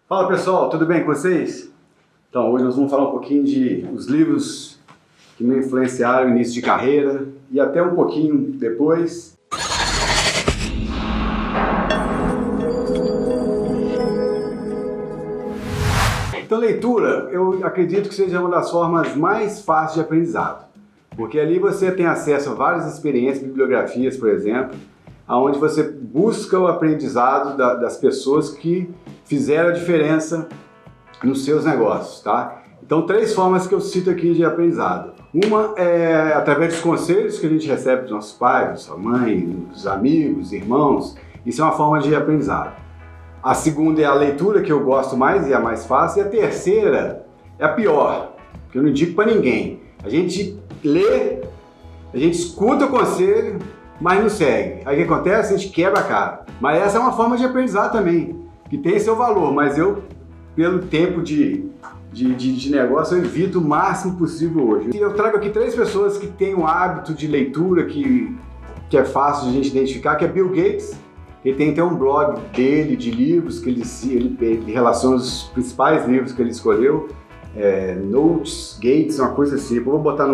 Fala pessoal, tudo bem com vocês? Então, hoje nós vamos falar um pouquinho de os livros que me influenciaram no início de carreira e até um pouquinho depois. Então, leitura, eu acredito que seja uma das formas mais fáceis de aprendizado, porque ali você tem acesso a várias experiências, bibliografias, por exemplo, onde você busca o aprendizado das pessoas que fizeram a diferença nos seus negócios, tá? Então, 3 formas que eu cito aqui de aprendizado. Uma é através dos conselhos que a gente recebe dos nossos pais, da sua mãe, dos amigos, irmãos. Isso é uma forma de aprendizado. A segunda é a leitura, que eu gosto mais e é a mais fácil. E a terceira é a pior, que eu não indico para ninguém. A gente lê, a gente escuta o conselho, mas não segue. Aí o que acontece? A gente quebra a cara. Mas essa é uma forma de aprendizado também, que tem seu valor, mas eu, pelo tempo de negócio, eu evito o máximo possível hoje. E eu trago aqui 3 pessoas que têm um hábito de leitura que é fácil de a gente identificar, que é Bill Gates. Ele tem até um blog dele, de livros, que ele relaciona os principais livros que ele escolheu. Notes, Gates, uma coisa assim. Eu vou botar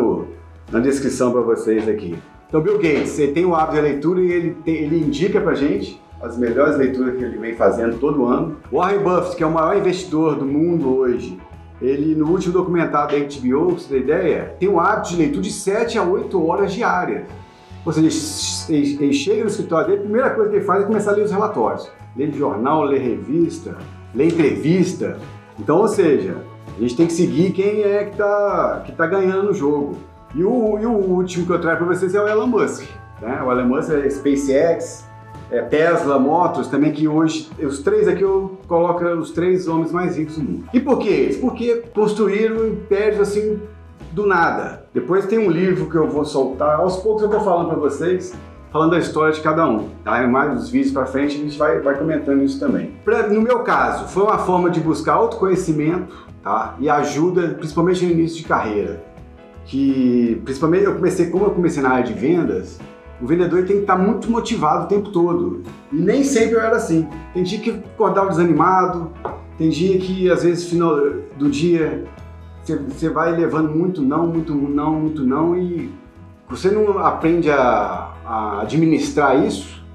na descrição para vocês aqui. Então, Bill Gates, ele tem o hábito de leitura e ele indica pra gente as melhores leituras que ele vem fazendo todo ano. Warren Buffett, que é o maior investidor do mundo hoje, ele, no último documentário da HBO, pra você ter ideia, tem um hábito de leitura de 7 a 8 horas diárias. Ou seja, ele chega no escritório dele, a primeira coisa que ele faz é começar a ler os relatórios. Lê jornal, lê revista, lê entrevista. Então, ou seja, a gente tem que seguir quem é que tá ganhando o jogo. E o último que eu trago para vocês é o Elon Musk. Né? O Elon Musk é SpaceX, Tesla, Motors, também, que hoje, os 3 aqui eu coloco os 3 homens mais ricos do mundo. E por que eles? Porque construíram impérios assim do nada. Depois tem um livro que eu vou soltar, aos poucos eu vou falando para vocês, falando da história de cada um. Tá? Mais os vídeos para frente a gente vai comentando isso também. No meu caso, foi uma forma de buscar autoconhecimento, tá? E ajuda, principalmente no início de carreira. Que, principalmente, como eu comecei na área de vendas, o vendedor tem que estar muito motivado o tempo todo. E nem sempre eu era assim. Tem dia que acordava desanimado, tem dia que, às vezes, no final do dia, você vai levando muito não, e você não aprende a administrar isso,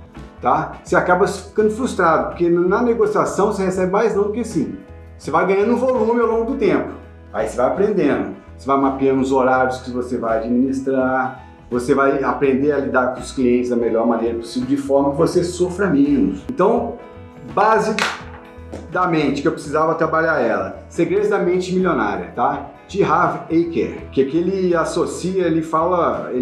tá? Você acaba ficando frustrado, porque na negociação você recebe mais não do que sim. Você vai ganhando volume ao longo do tempo, aí você vai aprendendo. Você vai mapeando os horários que você vai administrar, você vai aprender a lidar com os clientes da melhor maneira possível, de forma que você sofra menos. Então, base da mente, que eu precisava trabalhar ela. Segredos da Mente Milionária, tá? De Harv Eker, que aqui ele associa, ele fala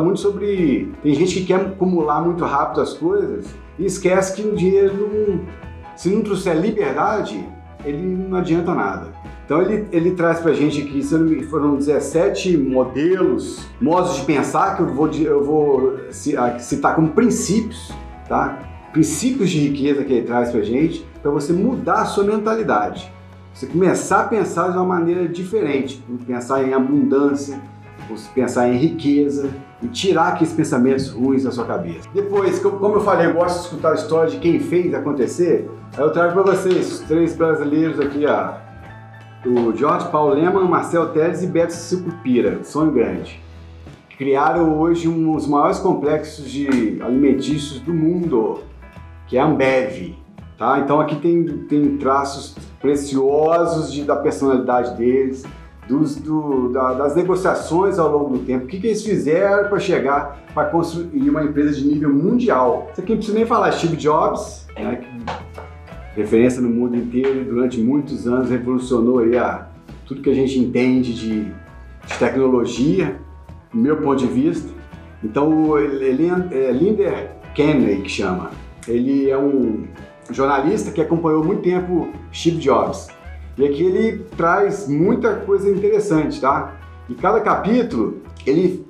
muito sobre... Tem gente que quer acumular muito rápido as coisas e esquece que o dinheiro, se não trouxer liberdade, ele não adianta nada. Então ele traz pra gente aqui, foram 17 modos de pensar, que eu vou citar como princípios, tá? Princípios de riqueza que ele traz pra gente, para você mudar a sua mentalidade. Você começar a pensar de uma maneira diferente, pensar em abundância, pensar em riqueza e tirar aqueles pensamentos ruins da sua cabeça. Depois, como eu falei, eu gosto de escutar a história de quem fez acontecer, aí eu trago para vocês os 3 brasileiros aqui, o Jorge Paulo Lemann, Marcel Telles e Beto Sucupira, Sonho Grande. Criaram hoje um dos maiores complexos de alimentícios do mundo, que é a Ambev. Tá? Então aqui tem traços preciosos da personalidade deles, das negociações ao longo do tempo, o que eles fizeram para chegar, para construir uma empresa de nível mundial. Isso aqui não precisa nem falar, Steve Jobs, né, referência no mundo inteiro, e durante muitos anos revolucionou aí tudo que a gente entende de tecnologia, do meu ponto de vista. Então, Linder Kennedy, que chama, ele é um jornalista que acompanhou muito tempo Steve Jobs. E aqui ele traz muita coisa interessante, tá? Em cada capítulo, ele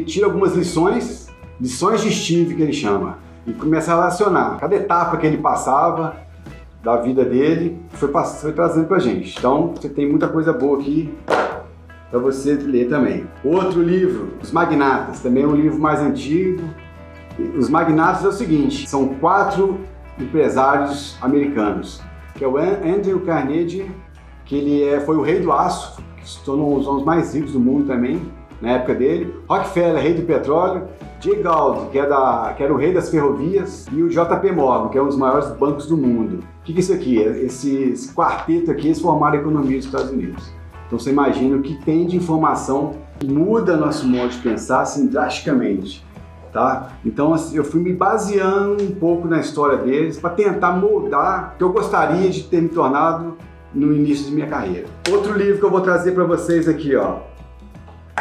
tira algumas lições de Steve, que ele chama, e começa a relacionar cada etapa que ele passava da vida dele, foi trazendo pra gente. Então, você tem muita coisa boa aqui para você ler também. Outro livro, Os Magnatas, também é um livro mais antigo. Os Magnatas é o seguinte, são 4 empresários americanos. que é o Andrew Carnegie, que ele foi o rei do aço, que se tornou um dos homens mais ricos do mundo também, na época dele. Rockefeller, rei do petróleo. Jay Gould, que era o rei das ferrovias. E o JP Morgan, que é um dos maiores bancos do mundo. O que é isso aqui? Esse quarteto aqui, eles formaram a economia dos Estados Unidos. Então você imagina o que tem de informação que muda nosso modo de pensar assim, drasticamente. Tá? Então assim, eu fui me baseando um pouco na história deles para tentar moldar o que eu gostaria de ter me tornado no início de minha carreira. Outro livro que eu vou trazer para vocês aqui, ó,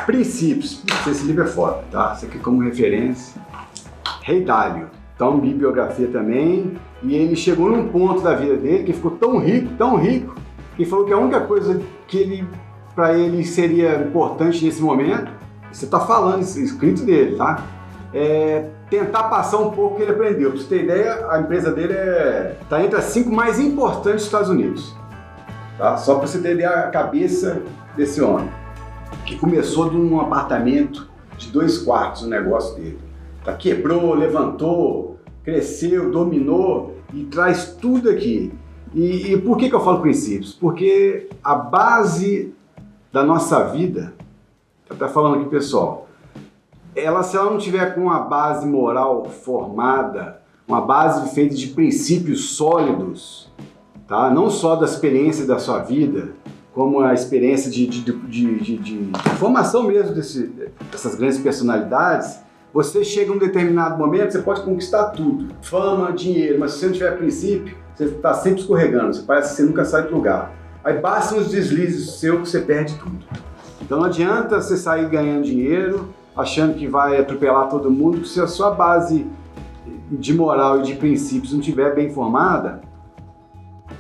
Princípios. Esse livro é foda, tá? Isso aqui como referência. Rei Dalio. Então, bibliografia também. E ele chegou num ponto da vida dele que ficou tão rico, que falou que a única coisa que para ele seria importante nesse momento, você está falando, escrito dele, tá? É tentar passar um pouco o que ele aprendeu. Pra você ter ideia, a empresa dele está entre as 5 mais importantes dos Estados Unidos. Tá? Só para você ter ideia a cabeça desse homem, que começou de um apartamento de 2 quartos o negócio dele. Tá? Quebrou, levantou, cresceu, dominou e traz tudo aqui. E por que eu falo princípios? Porque a base da nossa vida, tá falando aqui pessoal, se ela não tiver com uma base moral formada, uma base feita de princípios sólidos, tá? Não só da experiência da sua vida, como a experiência de formação mesmo dessas grandes personalidades, você chega a um determinado momento, você pode conquistar tudo, fama, dinheiro, mas se você não tiver princípio, você está sempre escorregando, parece que você nunca sai do lugar. Aí basta uns deslizes seus que você perde tudo. Então não adianta você sair ganhando dinheiro, achando que vai atropelar todo mundo, se a sua base de moral e de princípios não estiver bem formada,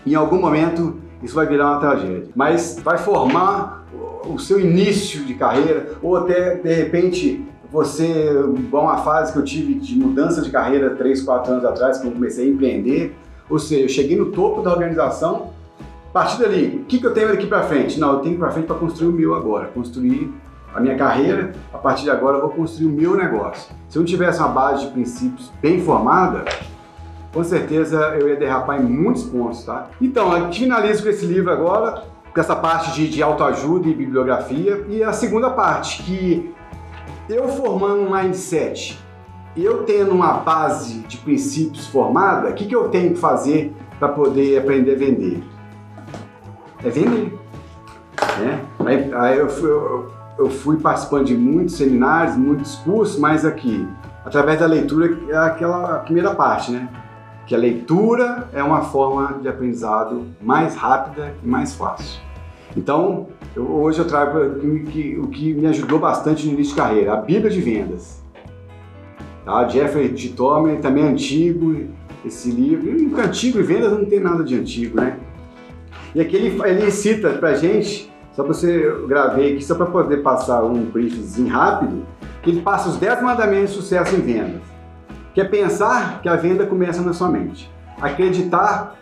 em algum momento isso vai virar uma tragédia. Mas vai formar o seu início de carreira, ou até, de repente, você, igual uma fase que eu tive de mudança de carreira 3, 4 anos atrás, quando eu comecei a empreender, ou seja, eu cheguei no topo da organização, a partir dali, o que eu tenho daqui para frente? Não, eu tenho para frente para construir o meu agora, construir a minha carreira, a partir de agora eu vou construir o meu negócio. Se eu não tivesse uma base de princípios bem formada, com certeza eu ia derrapar em muitos pontos, tá? Então, a gente finaliza com esse livro agora, com essa parte de autoajuda e bibliografia, e a segunda parte, que eu formando um mindset, eu tendo uma base de princípios formada, o que eu tenho que fazer para poder aprender a vender? É vender. Né? Aí eu fui participando de muitos seminários, muitos cursos, mas aqui, através da leitura, é aquela primeira parte, né? Que a leitura é uma forma de aprendizado mais rápida e mais fácil. Então, hoje eu trago o que me ajudou bastante no início de carreira, a Bíblia de Vendas. Tá? Jeffrey G. Tomer, também é antigo, esse livro. Antigo e vendas não tem nada de antigo, né? E aqui ele cita pra gente, só para você gravei aqui, só para poder passar um briefzinho rápido, que ele passa os 10 mandamentos de sucesso em vendas. Que é pensar que a venda começa na sua mente. Acreditar,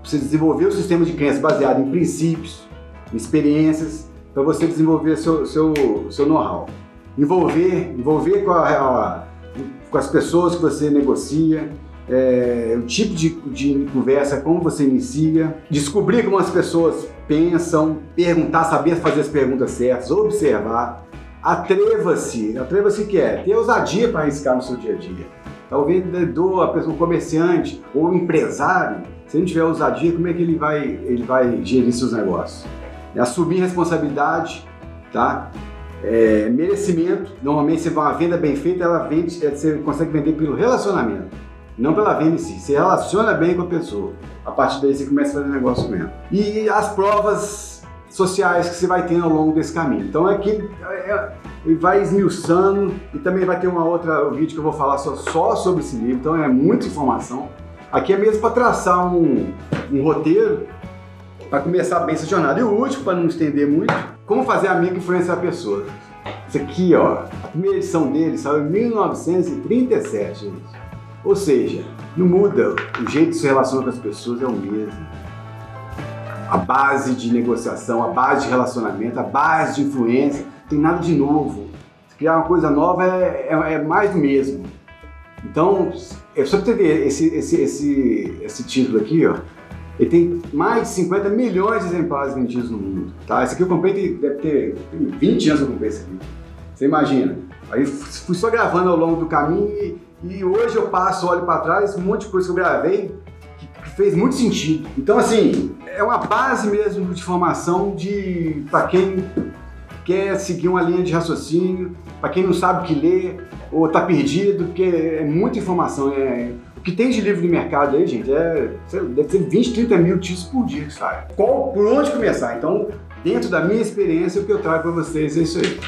você desenvolver o sistema de crença baseado em princípios, em experiências, para você desenvolver seu know-how. Envolver com as pessoas que você negocia, o tipo de conversa, como você inicia, descobrir como as pessoas pensam, perguntar, saber fazer as perguntas certas, observar. Atreva-se que é ter ousadia para arriscar no seu dia a dia. O vendedor, a pessoa, o comerciante ou o empresário, se ele não tiver ousadia, como é que ele vai gerir seus negócios? Assumir responsabilidade, tá? Merecimento. Normalmente você vai uma venda bem feita, você consegue vender pelo relacionamento, não pela venda em si. Você relaciona bem com a pessoa. A partir daí você começa a fazer negócio mesmo. E as provas sociais que você vai tendo ao longo desse caminho. Então aqui ele vai esmiuçando e também vai ter um vídeo que eu vou falar só sobre esse livro, então é muita informação. Aqui é mesmo para traçar um roteiro para começar bem essa jornada. E o último, para não estender muito, como fazer amigo e influenciar pessoas. Isso aqui, ó, a primeira edição dele saiu em 1937, gente. Ou seja, não muda, o jeito de se relacionar com as pessoas é o mesmo. A base de negociação, a base de relacionamento, a base de influência, não tem nada de novo. Se criar uma coisa nova é mais do mesmo. Então, só para entender esse título aqui, ó, Ele tem mais de 50 milhões de exemplares vendidos no mundo, tá? Esse aqui eu comprei, deve ter 20 anos que eu comprei esse aqui. Você imagina? Aí fui só gravando ao longo do caminho e hoje eu passo, olho para trás, um monte de coisa que eu gravei que fez muito sentido. Então, assim, é uma base mesmo de formação para quem quer seguir uma linha de raciocínio, para quem não sabe o que ler ou está perdido, porque é muita informação. O que tem de livro no mercado aí, gente, deve ser 20, 30 mil títulos por dia que sai. Por onde começar? Então, dentro da minha experiência, o que eu trago para vocês é isso aí.